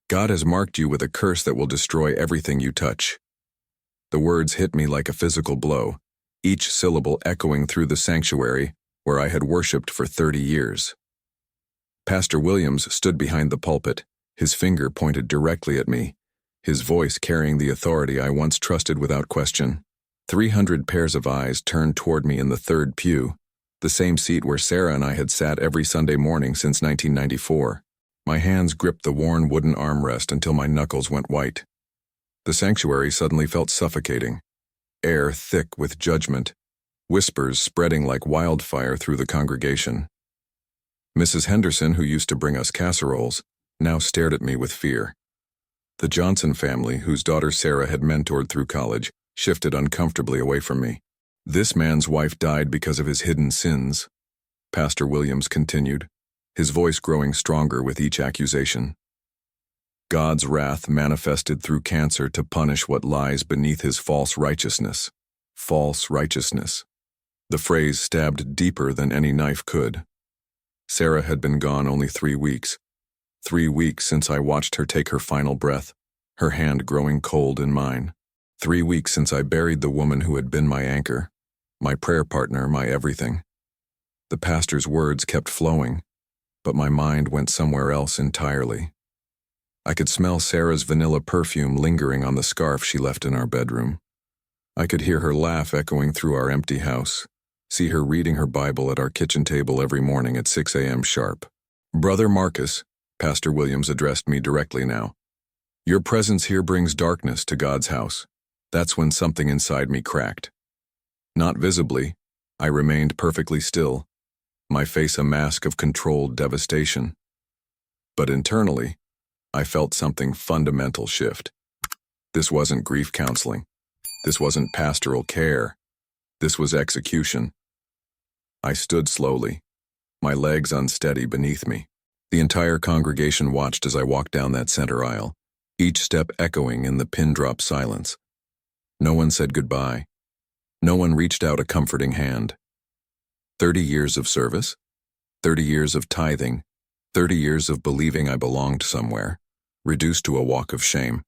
God has marked you with a curse that will destroy everything you touch. The words hit me like a physical blow, each syllable echoing through the sanctuary where I had worshipped for 30 years. Pastor Williams stood behind the pulpit, his finger pointed directly at me, his voice carrying the authority I once trusted without question. 300 pairs of eyes turned toward me in the third pew, the same seat where Sarah and I had sat every Sunday morning since 1994. My hands gripped the worn wooden armrest until my knuckles went white. The sanctuary suddenly felt suffocating, air thick with judgment, whispers spreading like wildfire through the congregation. Mrs. Henderson, who used to bring us casseroles, now stared at me with fear. The Johnson family, whose daughter Sarah had mentored through college, shifted uncomfortably away from me. This man's wife died because of his hidden sins, Pastor Williams continued, his voice growing stronger with each accusation. God's wrath manifested through cancer to punish what lies beneath his false righteousness. False righteousness. The phrase stabbed deeper than any knife could. Sarah had been gone only 3 weeks. 3 weeks since I watched her take her final breath, her hand growing cold in mine. 3 weeks since I buried the woman who had been my anchor, my prayer partner, my everything. The pastor's words kept flowing, but my mind went somewhere else entirely. I could smell Sarah's vanilla perfume lingering on the scarf she left in our bedroom. I could hear her laugh echoing through our empty house, see her reading her Bible at our kitchen table every morning at 6 a.m. sharp. Brother Marcus, Pastor Williams addressed me directly now. Your presence here brings darkness to God's house. That's when something inside me cracked. Not visibly, I remained perfectly still, my face a mask of controlled devastation. But internally, I felt something fundamental shift. This wasn't grief counseling. This wasn't pastoral care. This was execution. I stood slowly, my legs unsteady beneath me. The entire congregation watched as I walked down that center aisle, each step echoing in the pin-drop silence. No one said goodbye. No one reached out a comforting hand. 30 years of service, 30 years of tithing, 30 years of believing I belonged somewhere, reduced to a walk of shame.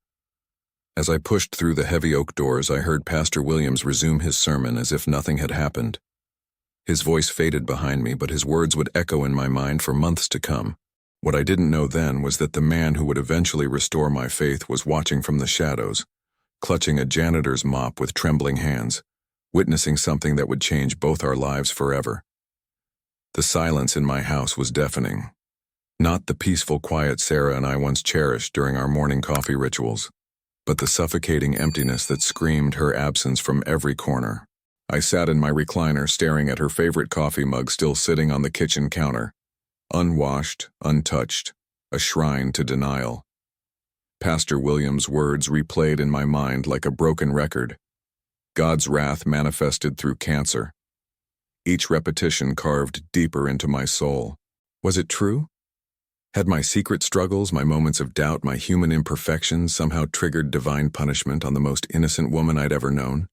As I pushed through the heavy oak doors, I heard Pastor Williams resume his sermon as if nothing had happened. His voice faded behind me, but his words would echo in my mind for months to come. What I didn't know then was that the man who would eventually restore my faith was watching from the shadows, clutching a janitor's mop with trembling hands, witnessing something that would change both our lives forever. The silence in my house was deafening. Not the peaceful quiet Sarah and I once cherished during our morning coffee rituals, but the suffocating emptiness that screamed her absence from every corner. I sat in my recliner staring at her favorite coffee mug still sitting on the kitchen counter, unwashed, untouched, a shrine to denial. Pastor Williams' words replayed in my mind like a broken record. God's wrath manifested through cancer. Each repetition carved deeper into my soul. Was it true? Had my secret struggles, my moments of doubt, my human imperfections somehow triggered divine punishment on the most innocent woman I'd ever known?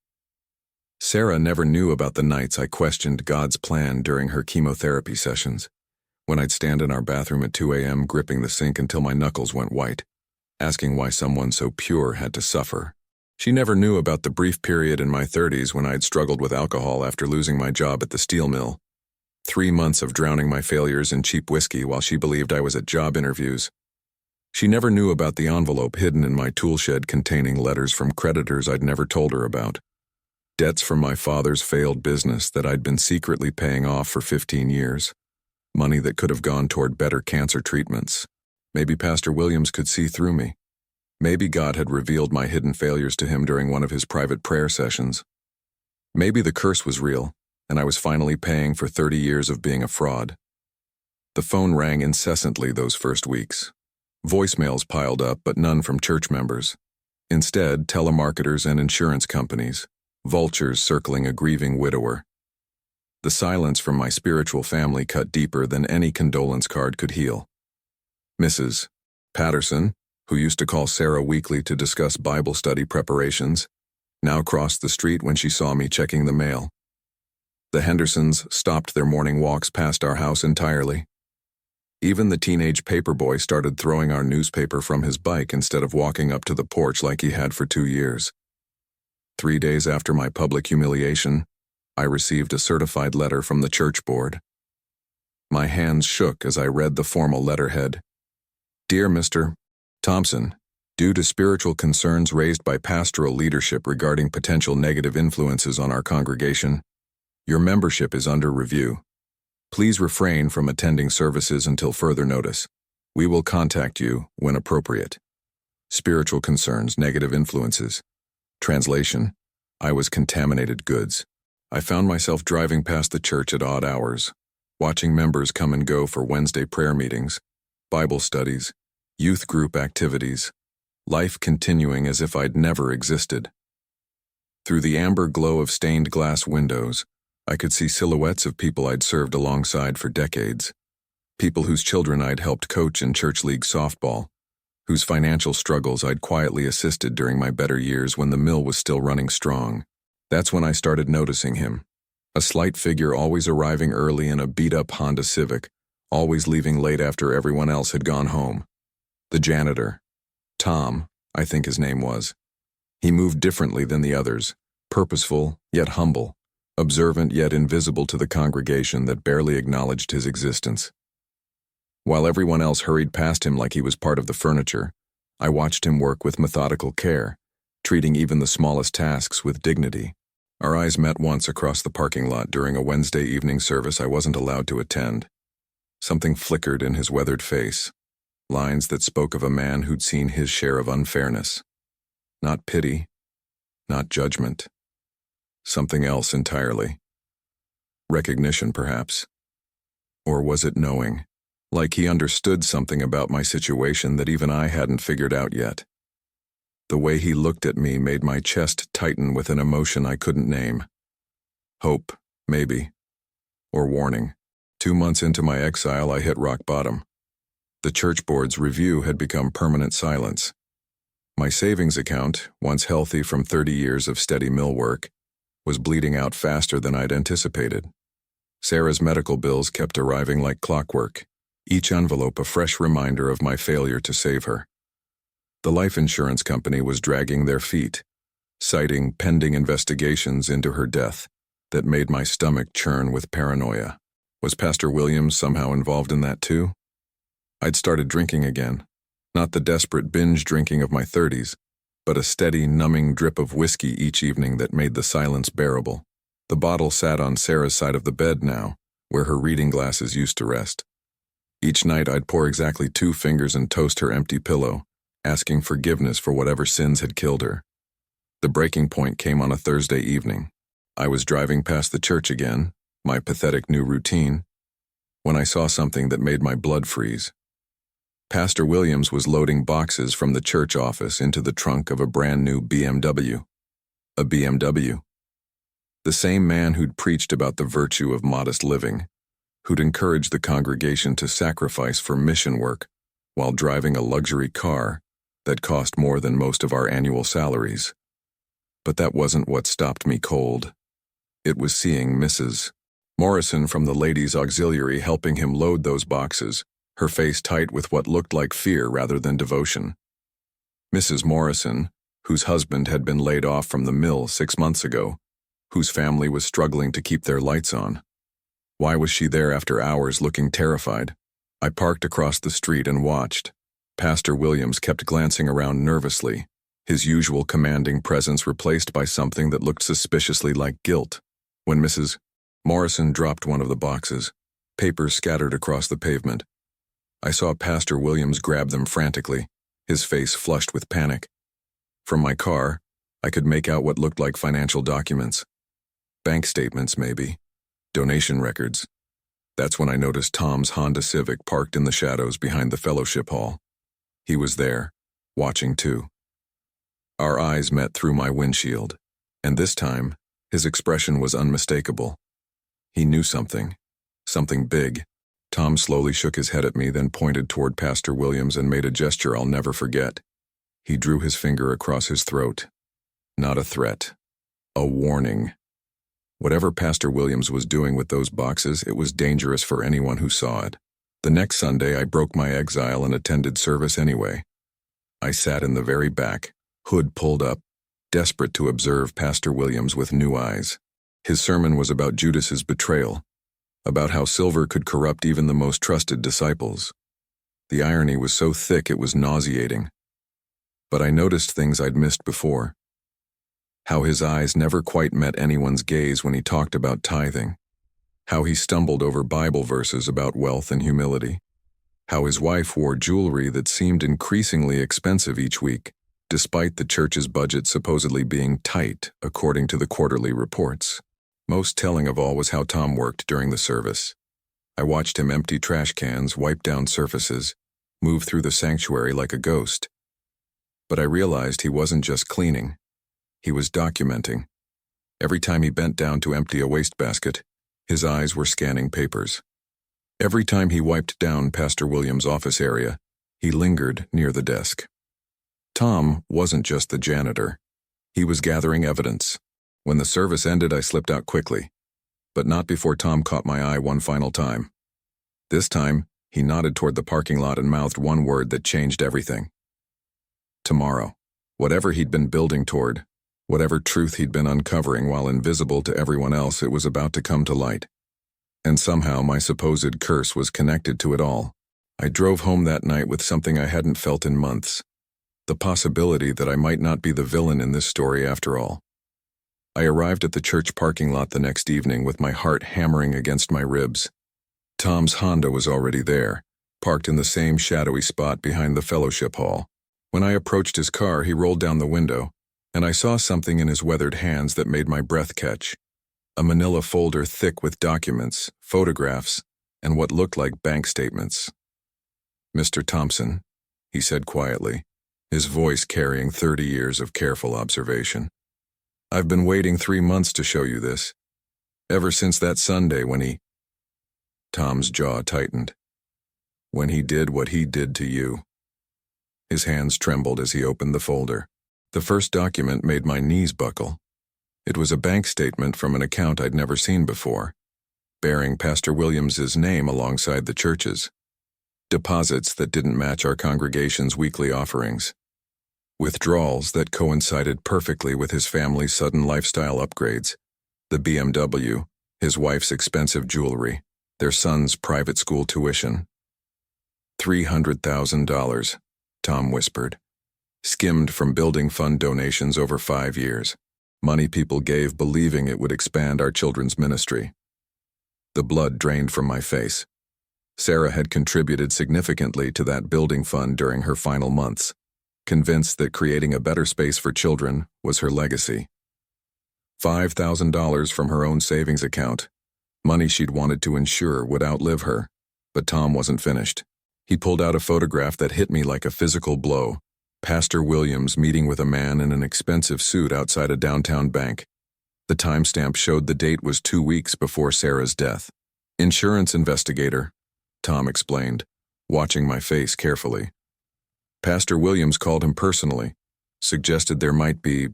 Sarah never knew about the nights I questioned God's plan during her chemotherapy sessions, when I'd stand in our bathroom at 2 a.m. gripping the sink until my knuckles went white, asking why someone so pure had to suffer. She never knew about the brief period in my 30s when I'd struggled with alcohol after losing my job at the steel mill. 3 months of drowning my failures in cheap whiskey while she believed I was at job interviews. She never knew about the envelope hidden in my tool shed containing letters from creditors I'd never told her about. Debts from my father's failed business that I'd been secretly paying off for 15 years. Money that could have gone toward better cancer treatments. Maybe Pastor Williams could see through me. Maybe God had revealed my hidden failures to him during one of his private prayer sessions. Maybe the curse was real, and I was finally paying for 30 years of being a fraud. The phone rang incessantly those first weeks. Voicemails piled up, but none from church members. Instead, telemarketers and insurance companies, vultures circling a grieving widower. The silence from my spiritual family cut deeper than any condolence card could heal. Mrs. Patterson, who used to call Sarah weekly to discuss Bible study preparations, now crossed the street when she saw me checking the mail. The Hendersons stopped their morning walks past our house entirely. Even the teenage paperboy started throwing our newspaper from his bike instead of walking up to the porch like he had for 2 years. 3 days after my public humiliation, I received a certified letter from the church board. My hands shook as I read the formal letterhead. Dear Mr. Thompson, due to spiritual concerns raised by pastoral leadership regarding potential negative influences on our congregation, your membership is under review. Please refrain from attending services until further notice. We will contact you when appropriate. Spiritual concerns, negative influences. Translation: I was contaminated goods. I found myself driving past the church at odd hours, watching members come and go for Wednesday prayer meetings, Bible studies, youth group activities, life continuing as if I'd never existed. Through the amber glow of stained glass windows, I could see silhouettes of people I'd served alongside for decades, people whose children I'd helped coach in church league softball, whose financial struggles I'd quietly assisted during my better years when the mill was still running strong. That's when I started noticing him, a slight figure always arriving early in a beat-up Honda Civic, always leaving late after everyone else had gone home. The janitor. Tom, I think his name was. He moved differently than the others, purposeful yet humble, observant yet invisible to the congregation that barely acknowledged his existence. While everyone else hurried past him like he was part of the furniture, I watched him work with methodical care, treating even the smallest tasks with dignity. Our eyes met once across the parking lot during a Wednesday evening service I wasn't allowed to attend. Something flickered in his weathered face, lines that spoke of a man who'd seen his share of unfairness. Not pity, not judgment. Something else entirely. Recognition, perhaps. Or was it knowing? Like he understood something about my situation that even I hadn't figured out yet. The way he looked at me made my chest tighten with an emotion I couldn't name. Hope, maybe. Or warning. 2 months into my exile, I hit rock bottom. The church board's review had become permanent silence. My savings account, once healthy from 30 years of steady mill work, was bleeding out faster than I'd anticipated. Sarah's medical bills kept arriving like clockwork, each envelope a fresh reminder of my failure to save her. The life insurance company was dragging their feet, citing pending investigations into her death that made my stomach churn with paranoia. Was Pastor Williams somehow involved in that too? I'd started drinking again, not the desperate binge drinking of my 30s, but a steady, numbing drip of whiskey each evening that made the silence bearable. The bottle sat on Sarah's side of the bed now, where her reading glasses used to rest. Each night I'd pour exactly 2 fingers and toast her empty pillow, asking forgiveness for whatever sins had killed her. The breaking point came on a Thursday evening. I was driving past the church again, my pathetic new routine, when I saw something that made my blood freeze. Pastor Williams was loading boxes from the church office into the trunk of a brand new BMW. A BMW. The same man who'd preached about the virtue of modest living, who'd encouraged the congregation to sacrifice for mission work while driving a luxury car that cost more than most of our annual salaries. But that wasn't what stopped me cold. It was seeing Mrs. Morrison from the ladies' auxiliary helping him load those boxes, her face tight with what looked like fear rather than devotion. Mrs. Morrison, whose husband had been laid off from the mill 6 months ago, whose family was struggling to keep their lights on. Why was she there after hours looking terrified? I parked across the street and watched. Pastor Williams kept glancing around nervously, his usual commanding presence replaced by something that looked suspiciously like guilt. When Mrs. Morrison dropped one of the boxes, papers scattered across the pavement. I saw Pastor Williams grab them frantically, his face flushed with panic. From my car, I could make out what looked like financial documents. Bank statements, maybe. Donation records. That's when I noticed Tom's Honda Civic parked in the shadows behind the fellowship hall. He was there, watching too. Our eyes met through my windshield, and this time, his expression was unmistakable. He knew something big. Tom slowly shook his head at me, then pointed toward Pastor Williams and made a gesture I'll never forget. He drew his finger across his throat. Not a threat. A warning. Whatever Pastor Williams was doing with those boxes, it was dangerous for anyone who saw it. The next Sunday, I broke my exile and attended service anyway. I sat in the very back, hood pulled up, desperate to observe Pastor Williams with new eyes. His sermon was about Judas's betrayal, about how silver could corrupt even the most trusted disciples. The irony was so thick it was nauseating. But I noticed things I'd missed before. How his eyes never quite met anyone's gaze when he talked about tithing. How he stumbled over Bible verses about wealth and humility. How his wife wore jewelry that seemed increasingly expensive each week, despite the church's budget supposedly being tight, according to the quarterly reports. Most telling of all was how Tom worked during the service. I watched him empty trash cans, wipe down surfaces, move through the sanctuary like a ghost. But I realized he wasn't just cleaning. He was documenting. Every time he bent down to empty a wastebasket, his eyes were scanning papers. Every time he wiped down Pastor Williams' office area, he lingered near the desk. Tom wasn't just the janitor. He was gathering evidence. When the service ended, I slipped out quickly, but not before Tom caught my eye one final time. This time, he nodded toward the parking lot and mouthed one word that changed everything. Tomorrow. Whatever he'd been building toward, whatever truth he'd been uncovering while invisible to everyone else, it was about to come to light. And somehow my supposed curse was connected to it all. I drove home that night with something I hadn't felt in months. The possibility that I might not be the villain in this story after all. I arrived at the church parking lot the next evening with my heart hammering against my ribs. Tom's Honda was already there, parked in the same shadowy spot behind the fellowship hall. When I approached his car, he rolled down the window, and I saw something in his weathered hands that made my breath catch. A manila folder thick with documents, photographs, and what looked like bank statements. "Mr. Thompson," he said quietly, his voice carrying 30 years of careful observation. "I've been waiting 3 months to show you this. Ever since that Sunday when he—" Tom's jaw tightened. "When he did what he did to you." His hands trembled as he opened the folder. The first document made my knees buckle. It was a bank statement from an account I'd never seen before, bearing Pastor Williams's name alongside the church's. Deposits that didn't match our congregation's weekly offerings. Withdrawals that coincided perfectly with his family's sudden lifestyle upgrades. The BMW, his wife's expensive jewelry, their son's private school tuition. $300,000, Tom whispered. Skimmed from building fund donations over 5 years. Money people gave believing it would expand our children's ministry. The blood drained from my face. Sarah had contributed significantly to that building fund during her final months, convinced that creating a better space for children was her legacy. $5,000 from her own savings account, money she'd wanted to ensure would outlive her. But Tom wasn't finished. He pulled out a photograph that hit me like a physical blow. Pastor Williams meeting with a man in an expensive suit outside a downtown bank. The timestamp showed the date was 2 weeks before Sarah's death. "Insurance investigator," Tom explained, watching my face carefully. "Pastor Williams called him personally, suggested there might be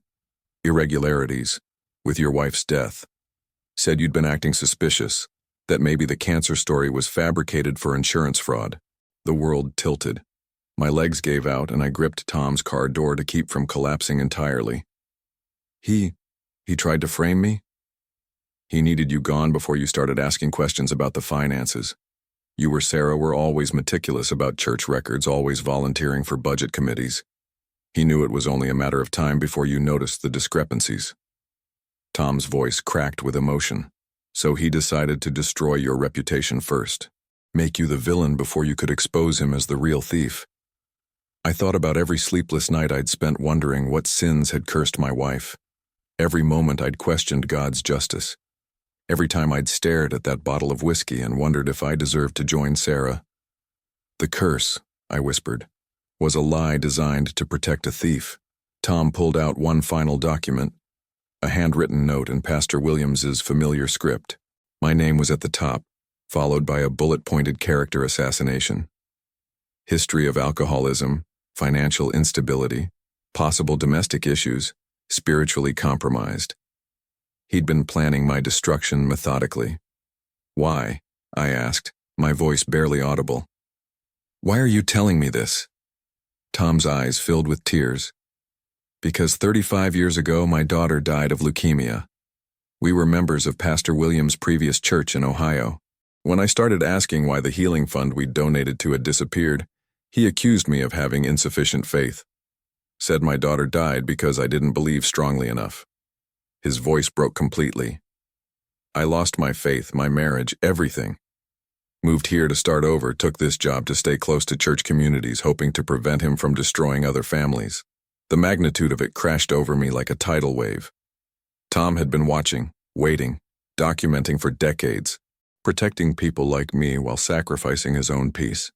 irregularities with your wife's death. Said you'd been acting suspicious, that maybe the cancer story was fabricated for insurance fraud." The world tilted. My legs gave out and I gripped Tom's car door to keep from collapsing entirely. He tried to frame me? He needed you gone before you started asking questions about the finances. You or Sarah were always meticulous about church records, always volunteering for budget committees. He knew it was only a matter of time before you noticed the discrepancies. Tom's voice cracked with emotion. So he decided to destroy your reputation first. Make you the villain before you could expose him as the real thief. I thought about every sleepless night I'd spent wondering what sins had cursed my wife. Every moment I'd questioned God's justice. Every time I'd stared at that bottle of whiskey and wondered if I deserved to join Sarah. "The curse," I whispered, "was a lie designed to protect a thief." Tom pulled out one final document, a handwritten note in Pastor Williams's familiar script. My name was at the top, followed by a bullet-pointed character assassination. History of alcoholism, financial instability, possible domestic issues, spiritually compromised. He'd been planning my destruction methodically. "Why?" I asked, my voice barely audible. Why are you telling me this? Tom's eyes filled with tears. Because 35 years ago, my daughter died of leukemia. We were members of Pastor Williams' previous church in Ohio. When I started asking why the healing fund we'd donated to had disappeared, he accused me of having insufficient faith. Said my daughter died because I didn't believe strongly enough. His voice broke completely. I lost my faith, my marriage, everything. Moved here to start over, took this job to stay close to church communities, hoping to prevent him from destroying other families. The magnitude of it crashed over me like a tidal wave. Tom had been watching, waiting, documenting for decades, protecting people like me while sacrificing his own peace.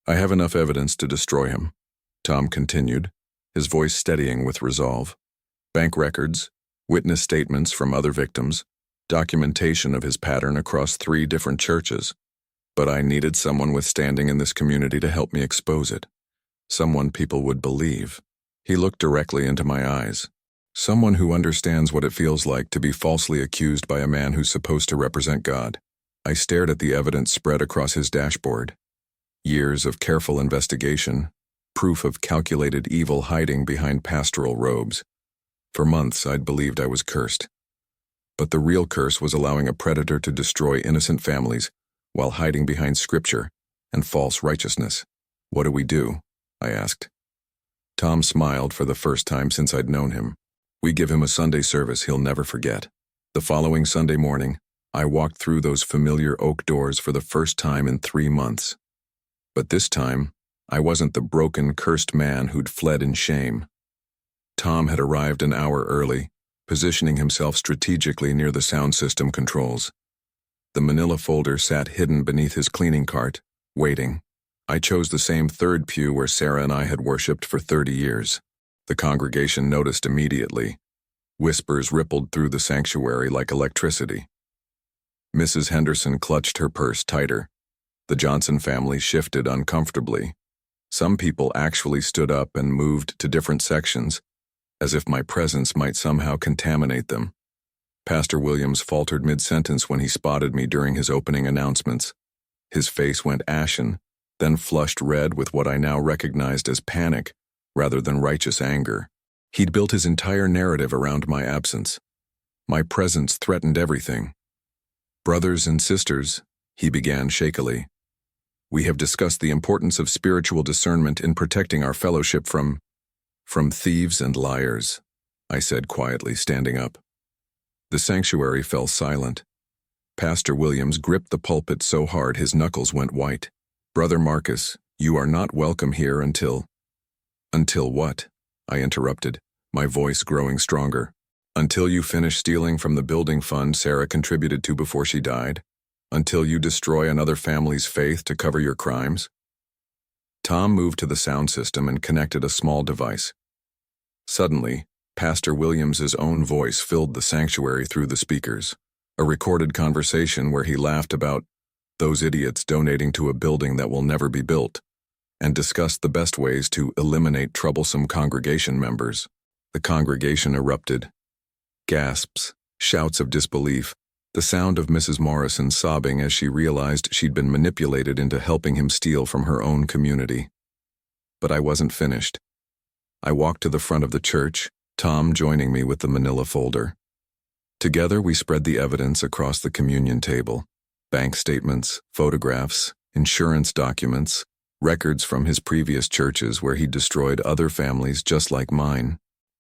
I have enough evidence to destroy him, Tom continued, his voice steadying with resolve. Bank records, witness statements from other victims, documentation of his pattern across 3 different churches. But I needed someone with standing in this community to help me expose it. Someone people would believe. He looked directly into my eyes. Someone who understands what it feels like to be falsely accused by a man who's supposed to represent God. I stared at the evidence spread across his dashboard. Years of careful investigation, proof of calculated evil hiding behind pastoral robes. For months, I'd believed I was cursed. But the real curse was allowing a predator to destroy innocent families while hiding behind scripture and false righteousness. What do we do? I asked. Tom smiled for the first time since I'd known him. We give him a Sunday service he'll never forget. The following Sunday morning, I walked through those familiar oak doors for the first time in 3 months. But this time, I wasn't the broken, cursed man who'd fled in shame. Tom had arrived an hour early, positioning himself strategically near the sound system controls. The manila folder sat hidden beneath his cleaning cart, waiting. I chose the same third pew where Sarah and I had worshipped for 30 years. The congregation noticed immediately. Whispers rippled through the sanctuary like electricity. Mrs. Henderson clutched her purse tighter. The Johnson family shifted uncomfortably. Some people actually stood up and moved to different sections, as if my presence might somehow contaminate them. Pastor Williams faltered mid-sentence when he spotted me during his opening announcements. His face went ashen, then flushed red with what I now recognized as panic rather than righteous anger. He'd built his entire narrative around my absence. My presence threatened everything. Brothers and sisters, he began shakily, we have discussed the importance of spiritual discernment in protecting our fellowship from thieves and liars, I said quietly, standing up. The sanctuary fell silent. Pastor Williams gripped the pulpit so hard his knuckles went white. Brother Marcus, you are not welcome here until... Until what? I interrupted, my voice growing stronger. Until you finish stealing from the building fund Sarah contributed to before she died? Until you destroy another family's faith to cover your crimes? Tom moved to the sound system and connected a small device. Suddenly, Pastor Williams's own voice filled the sanctuary through the speakers, a recorded conversation where he laughed about those idiots donating to a building that will never be built, and discussed the best ways to eliminate troublesome congregation members. The congregation erupted. Gasps, shouts of disbelief, the sound of Mrs. Morrison sobbing as she realized she'd been manipulated into helping him steal from her own community. But I wasn't finished. I walked to the front of the church, Tom joining me with the manila folder. Together we spread the evidence across the communion table. Bank statements, photographs, insurance documents, records from his previous churches where he'd destroyed other families just like mine.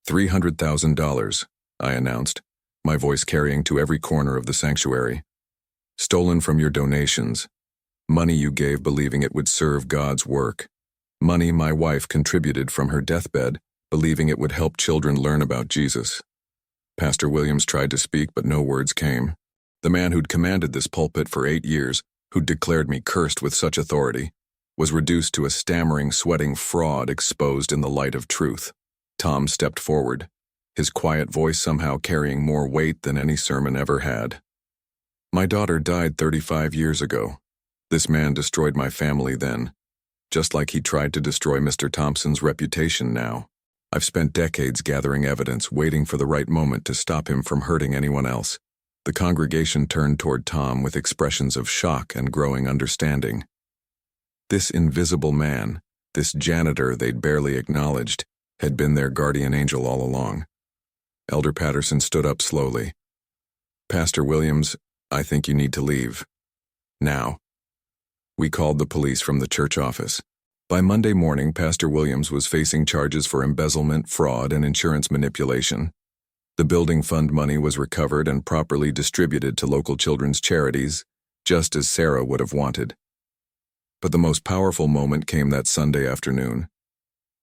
$300,000, I announced, my voice carrying to every corner of the sanctuary. Stolen from your donations. Money you gave believing it would serve God's work. Money my wife contributed from her deathbed, believing it would help children learn about Jesus. Pastor Williams tried to speak, but no words came. The man who'd commanded this pulpit for 8 years, who'd declared me cursed with such authority, was reduced to a stammering, sweating fraud exposed in the light of truth. Tom stepped forward, his quiet voice somehow carrying more weight than any sermon ever had. My daughter died 35 years ago. This man destroyed my family then, just like he tried to destroy Mr. Thompson's reputation now. I've spent decades gathering evidence, waiting for the right moment to stop him from hurting anyone else. The congregation turned toward Tom with expressions of shock and growing understanding. This invisible man, this janitor they'd barely acknowledged, had been their guardian angel all along. Elder Patterson stood up slowly. "Pastor Williams, I think you need to leave. Now." We called the police from the church office. By Monday morning, Pastor Williams was facing charges for embezzlement, fraud, and insurance manipulation. The building fund money was recovered and properly distributed to local children's charities, just as Sarah would have wanted. But the most powerful moment came that Sunday afternoon.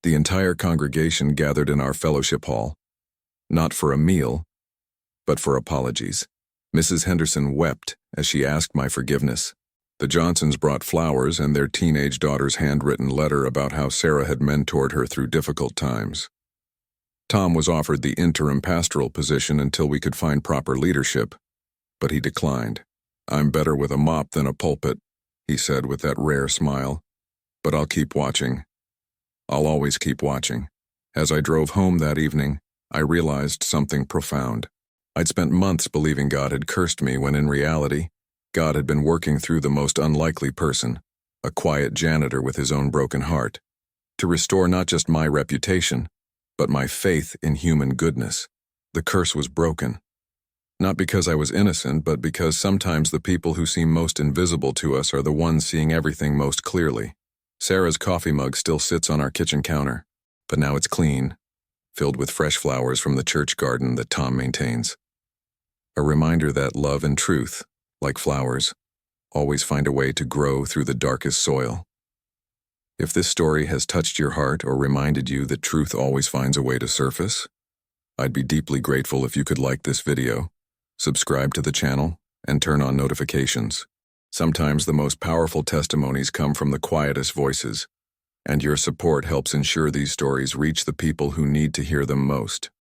The entire congregation gathered in our fellowship hall, not for a meal, but for apologies. Mrs. Henderson wept as she asked my forgiveness. The Johnsons brought flowers and their teenage daughter's handwritten letter about how Sarah had mentored her through difficult times. Tom was offered the interim pastoral position until we could find proper leadership, but he declined. "I'm better with a mop than a pulpit," he said with that rare smile. "But I'll keep watching. I'll always keep watching." As I drove home that evening, I realized something profound. I'd spent months believing God had cursed me when in reality, God had been working through the most unlikely person, a quiet janitor with his own broken heart, to restore not just my reputation, but my faith in human goodness. The curse was broken. Not because I was innocent, but because sometimes the people who seem most invisible to us are the ones seeing everything most clearly. Sarah's coffee mug still sits on our kitchen counter, but now it's clean, filled with fresh flowers from the church garden that Tom maintains. A reminder that love and truth, like flowers, always find a way to grow through the darkest soil. If this story has touched your heart or reminded you that truth always finds a way to surface, I'd be deeply grateful if you could like this video, subscribe to the channel, and turn on notifications. Sometimes the most powerful testimonies come from the quietest voices, and your support helps ensure these stories reach the people who need to hear them most.